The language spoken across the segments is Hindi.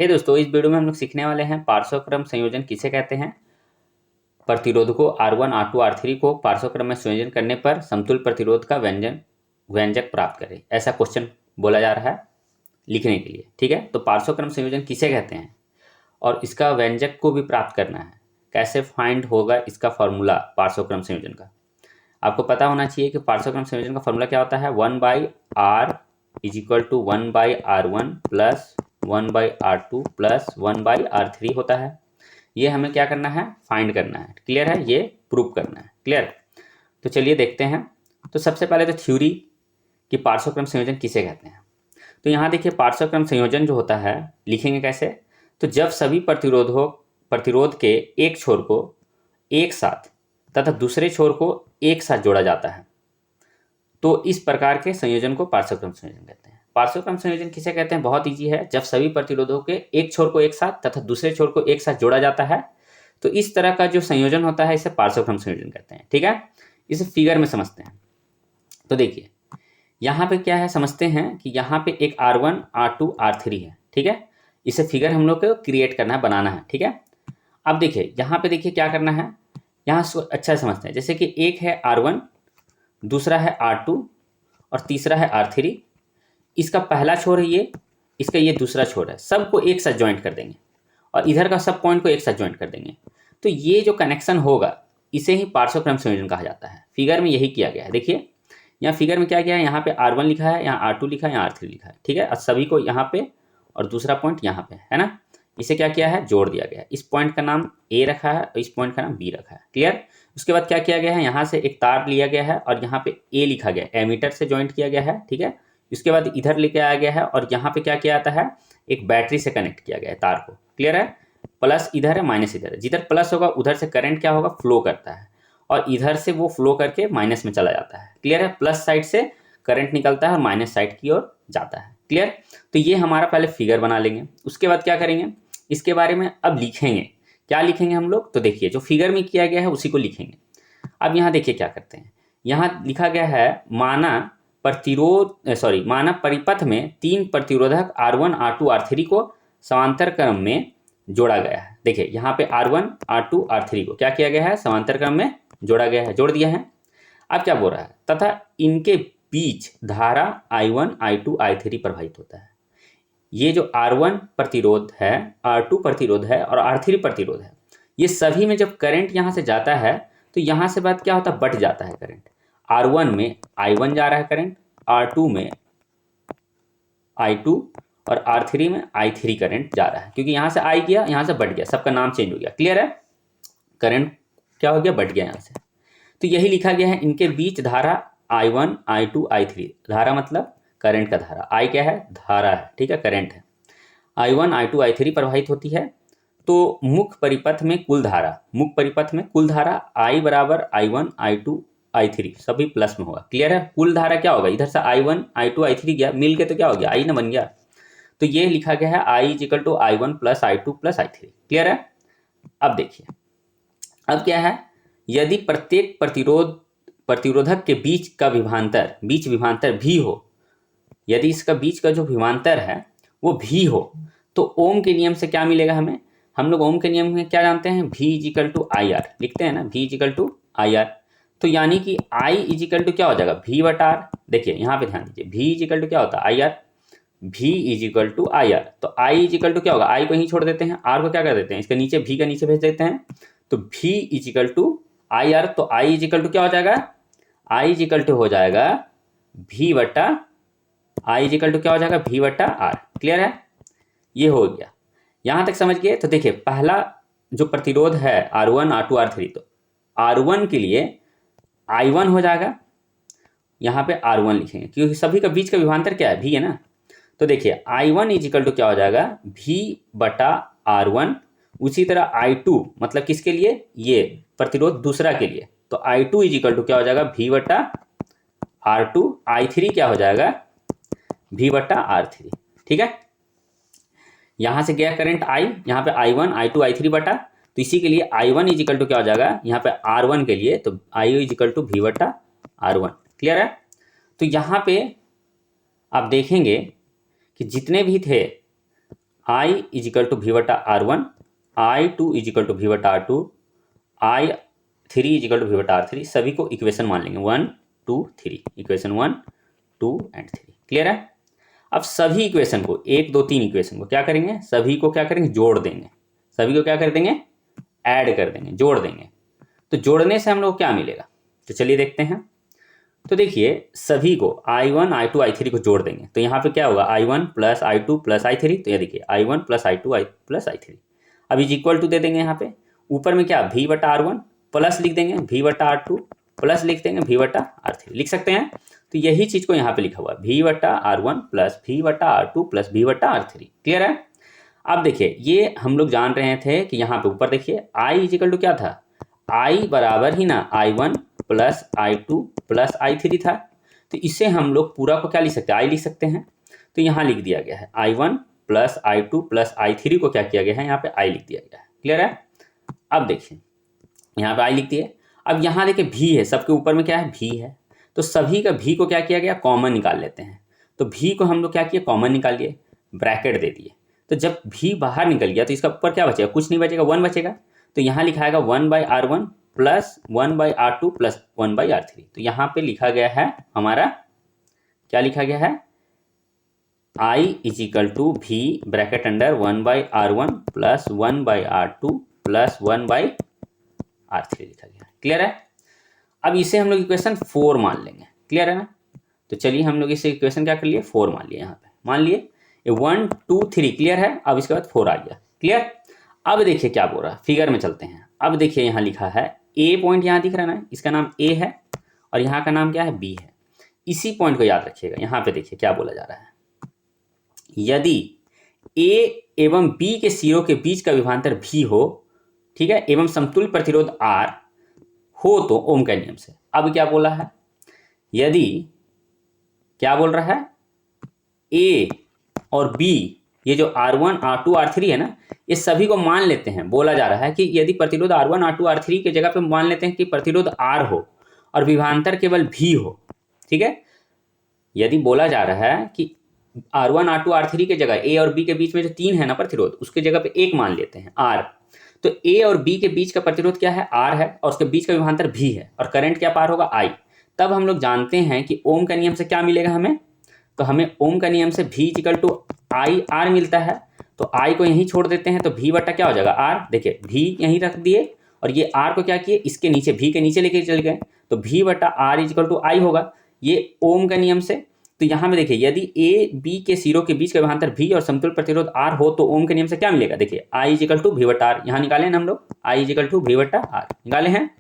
हे दोस्तों, इस वीडियो में हम लोग सीखने वाले हैं पार्श्वक्रम संयोजन किसे कहते हैं। प्रतिरोधकों R1, R2, R3 को पार्श्वक्रम में संयोजन करने पर समतुल्य प्रतिरोध का व्यंजक प्राप्त करें। ऐसा क्वेश्चन बोला जा रहा है लिखने के लिए। ठीक है, तो पार्श्वक्रम संयोजन किसे कहते हैं और इसका व्यंजक को भी प्राप्त करना है। कैसे फाइंड होगा इसका फॉर्मूला पार्श्वक्रम संयोजन का। आपको पता होना चाहिए कि पार्श्वक्रम संयोजन का फॉर्मूला क्या होता है। 1/R is equal to 1/R1 plus 1/R2 plus 1/R3 होता है। ये हमें क्या करना है, फाइंड करना है। क्लियर है, ये प्रूव करना है। क्लियर, तो चलिए देखते हैं। तो सबसे पहले तो थ्योरी कि पार्श्वक्रम संयोजन किसे कहते हैं। तो यहाँ देखिए, पार्श्वक्रम संयोजन जो होता है लिखेंगे कैसे। तो जब सभी प्रतिरोध के एक छोर को एक साथ तथा दूसरे छोर को एक साथ जोड़ा जाता है, तो इस प्रकार के संयोजन को पार्श्वक्रम संयोजन कहते हैं। पार्श्वक्रम संयोजन किसे कहते हैं, बहुत इजी है। जब सभी प्रतिरोधों के एक छोर को एक साथ तथा दूसरे छोर को एक साथ जोड़ा जाता है, तो इस तरह का जो संयोजन होता है इसे पार्श्वक्रम संयोजन कहते हैं। ठीक है, इसे फिगर में समझते हैं। तो देखिए यहाँ पे क्या है, समझते हैं कि यहाँ पे एक R1, R2, R3 है। ठीक है, इसे फिगर हम लोग को क्रिएट करना है, बनाना है। ठीक है, अब देखिए यहाँ पे देखिए क्या करना है, यहाँ अच्छा समझते हैं। जैसे कि एक है R1, दूसरा है R2 और तीसरा है R3। इसका पहला छोर है ये, इसका ये दूसरा छोर है। सबको एक साथ ज्वाइंट कर देंगे और इधर का सब पॉइंट को एक साथ ज्वाइंट कर देंगे। तो ये जो कनेक्शन होगा इसे ही पार्श्वक्रम संयोजन कहा जाता है। फिगर में यही किया गया है। देखिए यहाँ फिगर में क्या किया है, यहाँ पे R1 लिखा है, यहाँ R2 लिखा है, यहाँ R3 लिखा है। ठीक है, और सभी को यहाँ पे और दूसरा पॉइंट यहाँ पे है ना, इसे क्या किया है, जोड़ दिया गया है। इस पॉइंट का नाम A रखा है और इस पॉइंट का नाम B रखा है। क्लियर, उसके बाद क्या किया गया है, यहाँ से एक तार लिया गया है और यहाँ पे A लिखा गया है, एमीटर से ज्वाइंट किया गया है। ठीक है, उसके बाद इधर लेके आया गया है और यहाँ पे क्या किया जाता है, एक बैटरी से कनेक्ट किया गया है तार को। क्लियर है, प्लस इधर है, माइनस इधर है। जिधर प्लस होगा उधर से करंट क्या होगा, फ्लो करता है और इधर से वो फ्लो करके माइनस में चला जाता है। क्लियर है, प्लस साइड से करंट निकलता है और माइनस साइड की ओर जाता है। क्लियर, तो ये हमारा पहले फिगर बना लेंगे। उसके बाद क्या करेंगे, इसके बारे में अब लिखेंगे। क्या लिखेंगे हम लोग, तो देखिए जो फिगर में किया गया है उसी को लिखेंगे। अब यहाँ देखिए क्या करते हैं, यहाँ लिखा गया है माना परिपथ में तीन प्रतिरोधक R1, R2, R3 को समांतर क्रम में जोड़ा गया है। देखिए यहाँ पे R1, R2, R3 को क्या किया गया है, समांतर क्रम में जोड़ा गया है, जोड़ दिया है। अब क्या बोल रहा है, तथा इनके बीच धारा I1, I2, I3 प्रवाहित होता है। ये जो R1 प्रतिरोध है, R2 प्रतिरोध है और R3 प्रतिरोध है, ये सभी में जब करंट यहाँ से जाता है तो यहाँ से बात क्या होता है, बट जाता है करंट। R1 में I1 जा रहा है करंट, R2 में I2 और R3 में I3 करंट जा रहा है, क्योंकि यहाँ से I गया, यहाँ से बट गया, सबका नाम चेंज हो गया। क्लियर है, करंट क्या हो गया, बट गया यहाँ से। तो यही लिखा गया है, इनके बीच धारा I1, I2, I3। धारा मतलब करंट का धारा, I क्या है, धारा है। ठीक है, करंट है। I1, I2, I3 प्रवाहित होती है। तो मुख्य परिपथ में कुल धारा I बराबर I1, I2, I3 सभी प्लस में होगा। क्लियर है, कुल धारा क्या होगा, इधर से I1, I2, I3 गया, मिल के तो क्या हो गया, I ना बन गया। तो ये लिखा गया है I equal to I1 plus I2 plus I3। Clear है, अब देखिए अब क्या है, यदि प्रत्येक प्रतिरोधक के बीच का विभवांतर भी हो, यदि इसका बीच का जो विभवांतर है वो भी हो, तो ओम के नियम से क्या मिलेगा हमें, हम लोग ओम के नियम में क्या जानते हैं, V इक्वल टू IR लिखते हैं ना, V इक्वल टू IR। तो यानी कि I इक्वल टू क्या हो जाएगा, V बटा R। देखिए यहाँ पे ध्यान दीजिए, V इक्वल टू क्या होता है, IR। V equal to IR, तो I इक्वल टू क्या होगा, I को ही छोड़ देते हैं, R को क्या कर देते हैं, इसके नीचे V का नीचे भेज देते हैं। तो V इक्वल टू IR, तो I इक्वल टू क्या हो जाएगा, I इक्वल टू हो जाएगा V बटा I इक्वल टू क्या हो जाएगा, V बटा R। क्लियर है, ये हो गया, यहाँ तक समझ गए। तो देखिए पहला जो प्रतिरोध है R1, R2, R3, तो R1 के लिए I1 हो जाएगा, यहाँ पे R1 लिखेंगे क्योंकि सभी का बीच का विभवांतर क्या है, V है ना। तो देखिए I1 इक्वल टू क्या हो जाएगा, V बटा R1। उसी तरह I2 मतलब किसके लिए, ये प्रतिरोध दूसरा के लिए, तो I2 इक्वल टू क्या हो जाएगा, V बटा R2। I3 क्या हो जाएगा, V बटा R3। ठीक है, यहाँ से गया करंट I, यहाँ पे I1, I2, I3 बटा, तो इसी के लिए I1 इक्वल टू क्या हो जाएगा, यहाँ पे R1 के लिए तो I इक्वल टू V बटा R1। क्लियर है, तो यहाँ पे आप देखेंगे कि जितने भी थे I is equal to we बटा R1, I2 is equal to we बटा R2, I3 is equal to we बटा R3, सभी को इक्वेशन मान लेंगे 1 2 3, इक्वेशन 1 2 एंड 3। क्लियर है? अब सभी इक्वेशन को 1 2 3 इक्वेशन को क्या करेंगे, सभी को क्या करेंगे, जोड़ देंगे। सभी को क्या कर देंगे, ऐड कर देंगे, जोड़ देंगे। तो जोड़ने से हम लोग क्या मिलेगा, तो चलिए देखते हैं। तो देखिए सभी को I1 I2 I3 को जोड़ देंगे तो यहाँ पे क्या होगा, I1 plus I2 plus I3। तो ये देखिए I1 plus I2 plus I3। अब इज इक्वल टू दे देंगे यहाँ पे, ऊपर में क्या V बटा R1 प्लस लिख देंगे V बटा R2 प्लस लिख देंगे V बटा R3, लिख सकते हैं। तो यही चीज को यहाँ पे लिखा हुआ है V बटा R1 प्लस V बटा R2 प्लस V बटा R3। क्लियर है? अब देखिए ये हम लोग जान रहे थे कि यहाँ पे ऊपर देखिए I इज इक्वल टू क्या था, I बराबर ही ना I1 plus I2 plus I3 था। तो इससे हम लोग पूरा को क्या लिख सकते हैं, I लिख सकते हैं। तो यहाँ लिख दिया गया है I1 plus I2 plus I3 को क्या किया गया है, यहाँ पे I लिख दिया गया है। क्लियर है? अब देखिए यहाँ पे I लिख दिए। अब यहाँ देखिए V है, सबके ऊपर में क्या है, V है। तो सभी का V को क्या किया गया, कॉमन निकाल लेते हैं। तो V को हम लोग क्या किए, कॉमन निकाल लिए, ब्रैकेट दे दिए। तो जब V बाहर निकल गया तो इसका ऊपर क्या बचेगा, कुछ नहीं बचेगा, 1 बचेगा। तो यहाँ लिखाएगा 1/R1 plus 1/R2 plus 1/R3। तो यहाँ पे लिखा गया है हमारा, क्या लिखा गया है, I is equal to V bracket under 1/R1 plus 1/R2 plus 1/R3 लिखा गया है। क्लियर है? अब इसे हम लोग इक्वेशन 4 मान लेंगे। क्लियर है ना? तो चलिए हम लोग इसे इक्वेशन क्या कर लिए, 4 मान लिए। यहाँ पे मान लिए 1 2 3। क्लियर है? अब इसके बाद 4 आ गया। क्लियर? अब देखिए क्या बोल रहा है, फिगर में चलते हैं। अब देखिए यहाँ लिखा है ए पॉइंट, यहाँ दिख रहा है ना, इसका नाम ए है और यहाँ का नाम क्या है, बी है। इसी पॉइंट को याद रखिएगा। यहाँ पे देखिए क्या बोला जा रहा है, यदि ए एवं बी के सिरों के बीच का विभवांतर भी हो, ठीक है, एवं समतुल्य प्रतिरोध R हो तो ओम का नियम से। अब क्या बोला है, यदि क्या बोल रहा है, ए और बी ये जो R1 R2 R3 है ना, ये सभी को मान लेते हैं। बोला जा रहा है कि यदि प्रतिरोध R1 R2 R3 के जगह पे मान लेते हैं कि प्रतिरोध R हो और विभवांतर केवल V हो, ठीक है। यदि बोला जा रहा है कि R1 R2 R3 के जगह A और B के बीच में जो 3 है ना प्रतिरोध, उसके जगह पे 1 मान लेते हैं R। तो A और B के बीच का प्रतिरोध क्या है, R है, और उसके बीच का विभवांतर V है, और करंट क्या पार होगा, I। तब हम लोग जानते हैं कि ओम का नियम से क्या मिलेगा हमें, तो हमें ओम का नियम से V equal to I R मिलता है। तो I को यहीं छोड़ देते हैं तो V बटा क्या हो जाएगा, R। देखिए V यहीं रख दिए और ये R को क्या किए, इसके नीचे V के नीचे लेके चल गए, तो V बटा R इक्वल टू आई होगा, ये ओम का नियम से। तो यहाँ में देखिए यदि A B के सिरों के बीच का विभवांतर V और समतुल्य प्रतिरोध R हो तो ओम के नियम से क्या मिलेगा, देखिए I इक्वल टू V बटा R, यहाँ निकाले ना हम लोग, I इक्वल टू V बटा R निकाले हैं,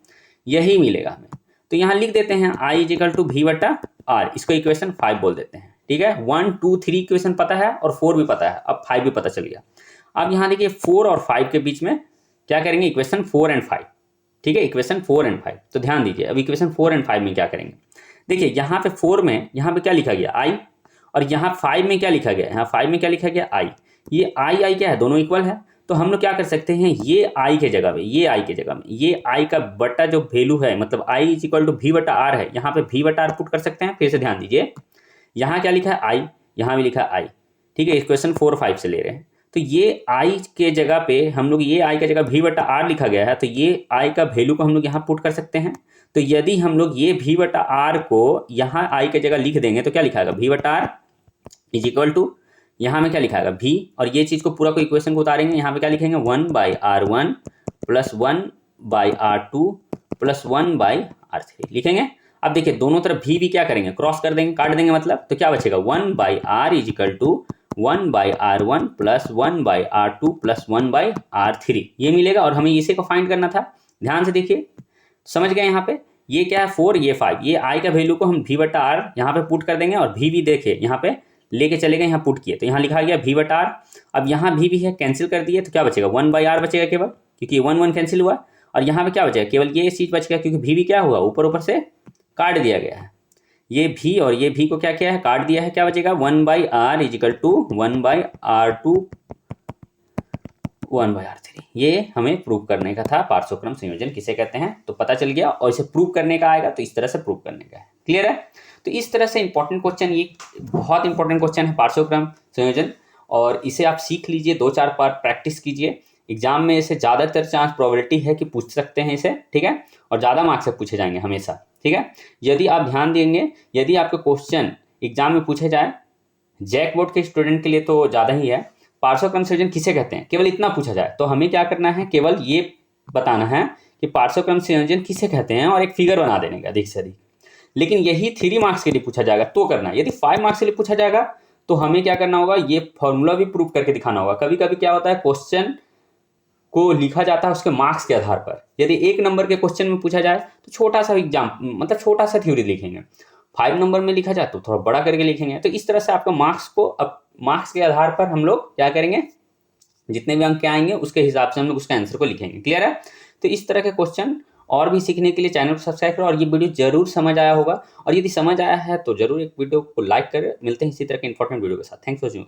यही मिलेगा हमें। तो यहाँ लिख देते हैं I इक्वल टू V बटा R, इसको इक्वेशन 5 बोल देते हैं। ठीक है, 1 2 3 इक्वेशन पता है और 4 भी पता है, अब 5 भी पता चल गया। अब यहाँ देखिए 4 और 5 के बीच में क्या करेंगे, इक्वेशन 4 एंड 5। ठीक है, इक्वेशन 4 एंड 5। तो ध्यान दीजिए अब इक्वेशन 4 एंड 5 में क्या करेंगे, देखिए यहाँ पे 4 में यहाँ पे क्या लिखा गया, I, और यहाँ 5 में क्या लिखा गया, यहाँ 5 में क्या लिखा गया, I। ये I क्या है, दोनों इक्वल है। तो हम लोग क्या कर सकते हैं, ये I के जगह में, ये I के जगह में, ये I का बटा जो वैल्यू है, मतलब I is equal to V बटा R है, यहाँ पे V बटा R पुट कर सकते हैं। फिर से ध्यान दीजिए, यहाँ क्या लिखा है, I, यहाँ भी लिखा है I। ठीक है, इक्वेशन 4 5 से ले रहे हैं। तो ये I के जगह पे हम लोग, ये I का जगह V बटा R लिखा गया है, तो ये I का वैल्यू को हम लोग यहाँ पुट कर सकते हैं। तो यदि हम लोग ये V बटा R को यहाँ I के जगह लिख देंगे तो क्या लिखाएगा, V बटा R इज इक्वल टू, यहाँ में क्या लिखाएगा V, और ये चीज़ को पूरा को इक्वेशन को उतारेंगे, यहाँ पे क्या लिखेंगे 1/R1 plus 1/R2 plus 1/R3 लिखेंगे। अब देखिए दोनों तरफ भी क्या करेंगे, क्रॉस कर देंगे, काट देंगे, मतलब तो क्या बचेगा, 1/R is equal to 1/R1 plus 1/R2 plus 1/R3 ये मिलेगा, और हमें इसी को फाइंड करना था। ध्यान से देखिए, समझ गए, यहाँ पे ये क्या है 4, ये 5, ये I का वैल्यू को हम V बटा R यहाँ पे पुट कर देंगे, और V भी देखिए यहाँ पे लेके चले गए, यहाँ पुट किए तो यहाँ लिखा गया V बटा R। अब यहाँ V भी है, कैंसिल कर दिए तो क्या बचेगा, 1/R बचेगा केवल, क्योंकि 1 1 कैंसिल हुआ, और यहाँ पे क्या बचेगा, केवल ये चीज़ बच गया, क्योंकि V भी क्या हुआ, ऊपर ऊपर से काट दिया गया है। ये V और ये V को क्या किया है, काट दिया है, क्या बचेगा 1/R is equal to 1/R2 1/R3। ये हमें प्रूव करने का था, पार्श्वक्रम संयोजन किसे कहते हैं, तो पता चल गया। और इसे प्रूव करने का आएगा तो इस तरह से प्रूव करने का है। क्लियर है? तो इस तरह से इंपॉर्टेंट क्वेश्चन, ये बहुत इंपॉर्टेंट क्वेश्चन है पार्श्वक्रम संयोजन। और इसे आप सीख लीजिए, 2-4 बार प्रैक्टिस कीजिए। एग्जाम में इसे ज़्यादातर चांस प्रोबेबिलिटी है कि पूछ सकते हैं इसे, ठीक है, और ज़्यादा मार्क्स से पूछे जाएंगे हमेशा, ठीक है। यदि आप ध्यान देंगे, यदि आपके क्वेश्चन एग्जाम में पूछे जाए, जैक बोर्ड के स्टूडेंट के लिए तो ज़्यादा ही है, पार्श्वक्रम संयोजन किसे कहते हैं, केवल इतना पूछा जाए तो हमें क्या करना है, केवल ये बताना है कि पार्श्वक्रम संयोजन किसे कहते हैं और एक फिगर बना देने का अधिक से अधिक। लेकिन यही 3 मार्क्स के लिए पूछा जाएगा तो करना है। यदि 5 मार्क्स के लिए पूछा जाएगा तो हमें क्या करना होगा, ये फॉर्मूला भी प्रूव करके दिखाना होगा। कभी कभी क्या होता है, क्वेश्चन को लिखा जाता है उसके मार्क्स के आधार पर। यदि 1 नंबर के क्वेश्चन में पूछा जाए तो छोटा सा एग्जाम, मतलब छोटा सा थ्योरी लिखेंगे। 5 नंबर में लिखा जाए तो थोड़ा बड़ा करके लिखेंगे। तो इस तरह से आपका मार्क्स को, अब मार्क्स के आधार पर हम लोग क्या करेंगे, जितने भी अंक आएंगे उसके हिसाब से हम लोग उसका आंसर को लिखेंगे। क्लियर है? तो इस तरह के क्वेश्चन और भी सीखने के लिए चैनल को सब्सक्राइब करो। और ये वीडियो जरूर समझ आया होगा, और यदि समझ आया है तो जरूर एक वीडियो को लाइक करें। मिलते हैं इसी तरह के इंपॉर्टेंट वीडियो के साथ। Thanks for watching.